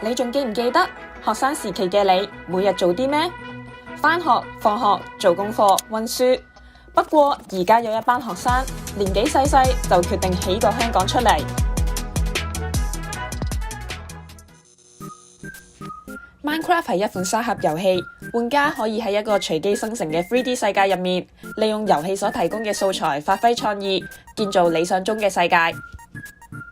你仲記唔記得學生時期嘅你每日做啲咩？返學、放學、做功課、溫書。不過而家有一班學生年紀細細就決定起個香港出嚟。Minecraft 係一款沙盒遊戲，玩家可以喺一個隨機生成嘅 3D 世界入面，利用遊戲所提供嘅素材發揮創意，建造理想中嘅世界。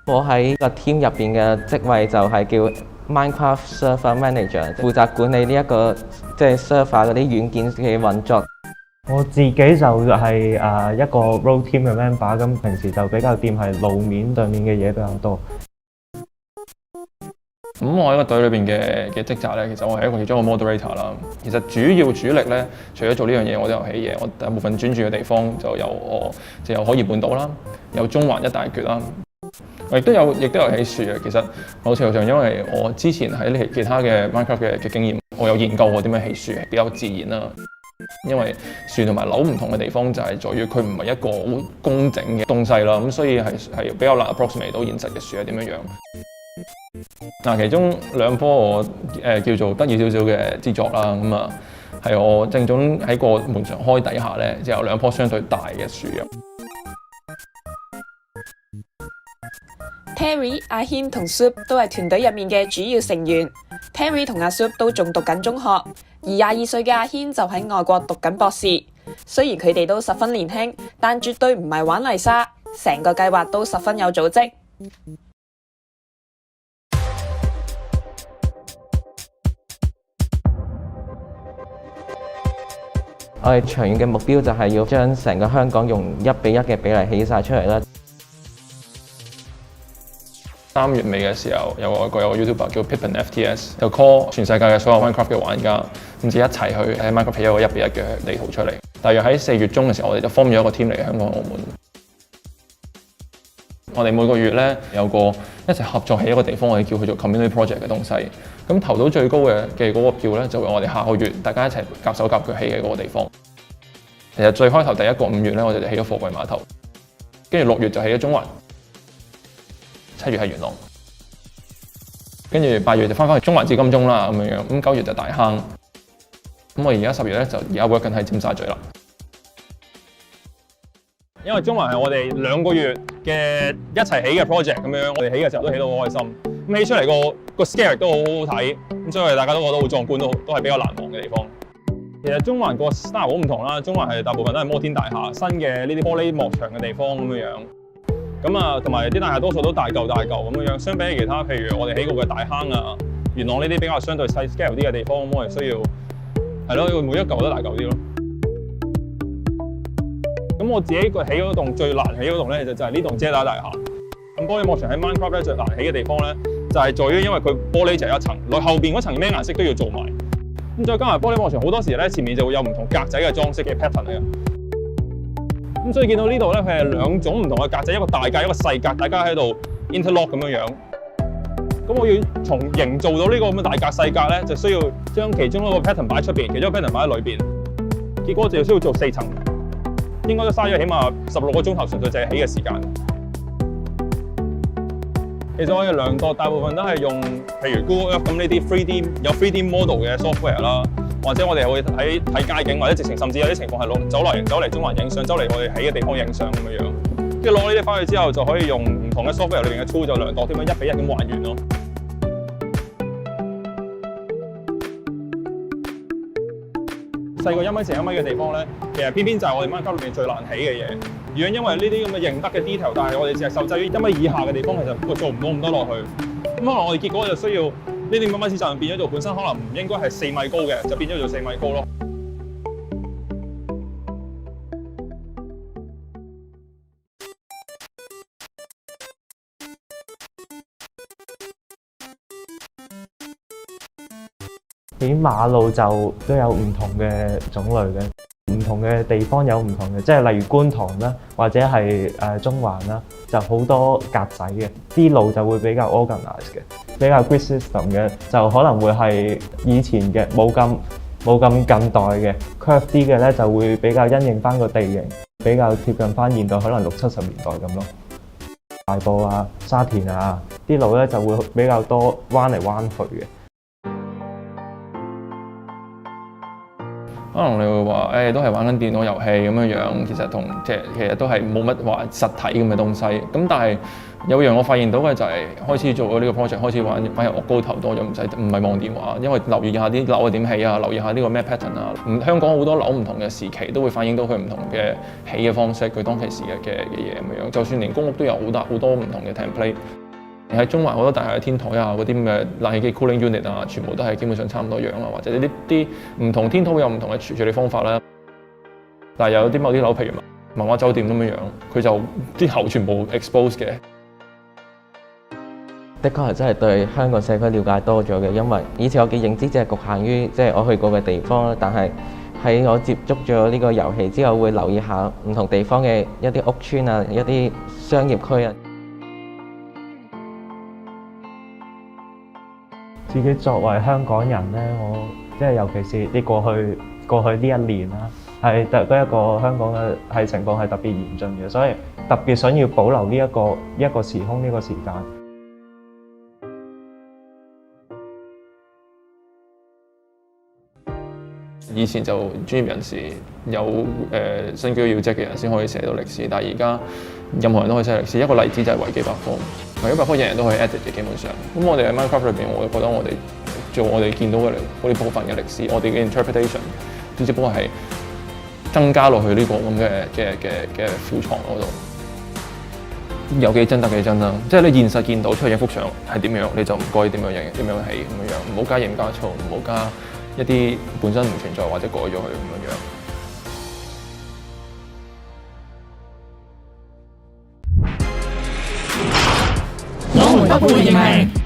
我喺個 team 入邊嘅職位就係叫 Minecraft Server Manager， 負責管理呢一個即係 server 嗰啲軟件嘅運作。我自己就係一個 role team 嘅 member， 咁平時就比較掂係路面對面嘅嘢比較多。咁我喺個隊裏邊嘅職責咧，其實我係一個其中一個 moderator 啦。其實主力咧，除咗做呢樣嘢，我都有起嘢。我大部分專注嘅地方就有海怡半島啦，有中環一大橛啦。我亦都有起樹嘅。其實某程度上，因為我之前喺其他嘅 Minecraft 嘅經驗，我有研究過點樣起樹，比較自然啦。因為樹同埋樓唔同嘅地方就係在於佢唔係一個好工整嘅東西啦，咁所以係比較難 approximate 到現實嘅樹係點樣樣。嗱，其中兩棵我叫做得意少少嘅之作啦，咁啊係我正總喺個門常開底下咧，就有兩棵相對大嘅樹嘅。Terry、阿軒同 Soup 都係團隊入面嘅主要成員。Terry 同阿 Soup 都仲讀緊中學，而22歲嘅阿軒就喺外國讀緊博士。雖然佢哋都十分年輕，但絕對唔係玩泥沙，成個計劃都十分有組織。我哋長遠嘅目標就係要將成個香港用1比1嘅比例起晒出嚟啦。3月尾嘅時候，有個 YouTuber 叫 Pippin FTS， 就 call 全世界嘅所有 Minecraft 嘅玩家，唔知一齊去喺 Minecraft 起一個1比1嘅地圖出嚟。大約喺4月中嘅時候，我哋就 form 咗一個 team 嚟香港、澳門。我哋每個月咧有個一齊合作起一個地方，我哋叫佢做 community project 嘅東西。咁投到最高嘅嗰個票咧，就係我哋下個月大家一齊夾手夾腳起嘅嗰個地方。其實最開頭第一個5月咧，我哋就起咗貨櫃碼頭，跟住6月就起咗中環。7月係元朗，跟住8月就翻去中環至金鐘啦咁樣樣，咁9月就大坑，咁我而家10月咧就而家 work 緊喺尖沙咀啦。因為中環係我哋2個月嘅一齊起嘅 project 咁樣，我哋起嘅時候都起到好開心，咁起出嚟個 scale 都好好睇，咁所以大家都覺得好壯觀，都係比較難忘嘅地方。其實中環個 style 好唔同啦，中環係大部分都係摩天大廈，新嘅呢啲玻璃幕牆嘅地方咁樣樣。咁啊，同埋啲大廈多數都大嚿咁樣樣，相比起其他，譬如我哋起過嘅大坑啊、元朗呢啲比較相對細 scale 啲嘅地方，咁我哋需要係咯，每一嚿都大嚿啲咯。咁我自己個起嗰棟最難起嗰棟咧，就係呢棟遮打大廈。咁玻璃幕牆喺 Minecraft 咧最難起嘅地方咧，就係在於因為佢玻璃就係一層，後邊嗰層咩顏色都要做埋。咁再加埋玻璃幕牆好多時咧，前面就會有唔同格仔嘅裝飾嘅 pattern 嚟嘅。咁所以見到呢度咧，佢係2種唔同嘅格仔，一個大格，一個細格，大家喺度 interlock 咁樣樣。咁我要從營造到呢個咁嘅大格細格咧，就需要將其中一個 pattern 擺喺出邊，其中一個 pattern 擺喺裏邊。結果就需要做4層，應該都嘥咗起碼16個鐘頭，純粹就係起嘅時間。其實我嘅量度大部分都係用譬如 Google Earth 咁呢啲有 3D model 嘅 software 啦。或者我哋會睇街景，或者直情甚至有啲情況係走嚟中環影相，走嚟我哋起嘅地方影相咁樣樣。跟住攞呢啲翻去之後，就可以用唔同嘅 software 裏邊嘅 tool 就量度點樣1比1咁還原咯。細過1米乘1米嘅地方咧，其實偏偏就係我哋 Minecraft 裏邊最難起嘅嘢。如果因為呢啲咁嘅認得嘅 detail， 但係我哋只係受制於1米以下嘅地方，其實做唔到咁多落去。咁可能我哋結果就需要呢啲咁嘅市場變咗做本身可能唔應該係4米高嘅，就變咗做4米高咯。起馬路就都有唔同嘅種類嘅，唔同嘅地方有唔同嘅，即係例如觀塘啦，或者係中環啦，就好多格仔嘅，啲路就會比較 organized 嘅，比較 grid system 嘅，就可能會係以前嘅冇咁近代嘅 curve 啲嘅咧，就會比較因應翻個地形，比較貼近翻現代，可能60、70年代咁咯。大埔啊、沙田啊、啲路咧就會比較多彎嚟彎去嘅。可能你會話誒、都係玩緊電腦遊戲咁樣樣，其實其實都係冇乜話實體咁嘅東西。咁但係有樣我發現到嘅就係開始做咗呢個 project，開始反而我高頭多咗，唔係望電話，因為留意下啲樓係點起啊，留意下呢個咩 pattern 啊。香港好多樓唔同嘅時期都會反映到佢唔同嘅起嘅方式，佢當其時嘅嘢咁樣。就算連公屋都有好多唔同嘅 template。喺中環好多大廈嘅天台啊，嗰啲咁嘅冷氣機 cooling unit 啊，全部都係基本上差唔多樣啊，或者呢啲唔同天台有唔同嘅處理方法啦。但係有啲某啲樓，譬如文華酒店咁樣樣，佢就啲喉全部 expose 嘅。的確係真係對香港社區了解多咗嘅，因為以前我嘅認知只係局限於我去過嘅地方啦，但係喺我接觸咗呢個遊戲之後，會留意下唔同地方嘅一啲屋邨啊、一啲商業區啊。自己作為香港人咧，我尤其是啲過去呢一年啦，係都一個香港嘅情況係特別嚴峻嘅，所以特別想要保留呢一個時空呢個時間。以前就專業人士有身居要職嘅人先可以寫到歷史，但係而家任何人都可以寫歷史。一個例子就係維基百科，維基百科人人都可以 edit 嘅基本上。咁我哋喺 Minecraft 裏邊，我覺得我哋做我哋見到嘅嗰啲部分嘅歷史，我哋嘅 interpretation， 只不過係增加落去呢個咁嘅庫藏嗰度。有幾真得幾真啦，即係你現實見到出嚟一幅相係點樣，你就唔該點樣起咁樣，唔好加鹽加醋，唔好加一啲本身唔存在或者改咗佢咁樣。我們不會認命。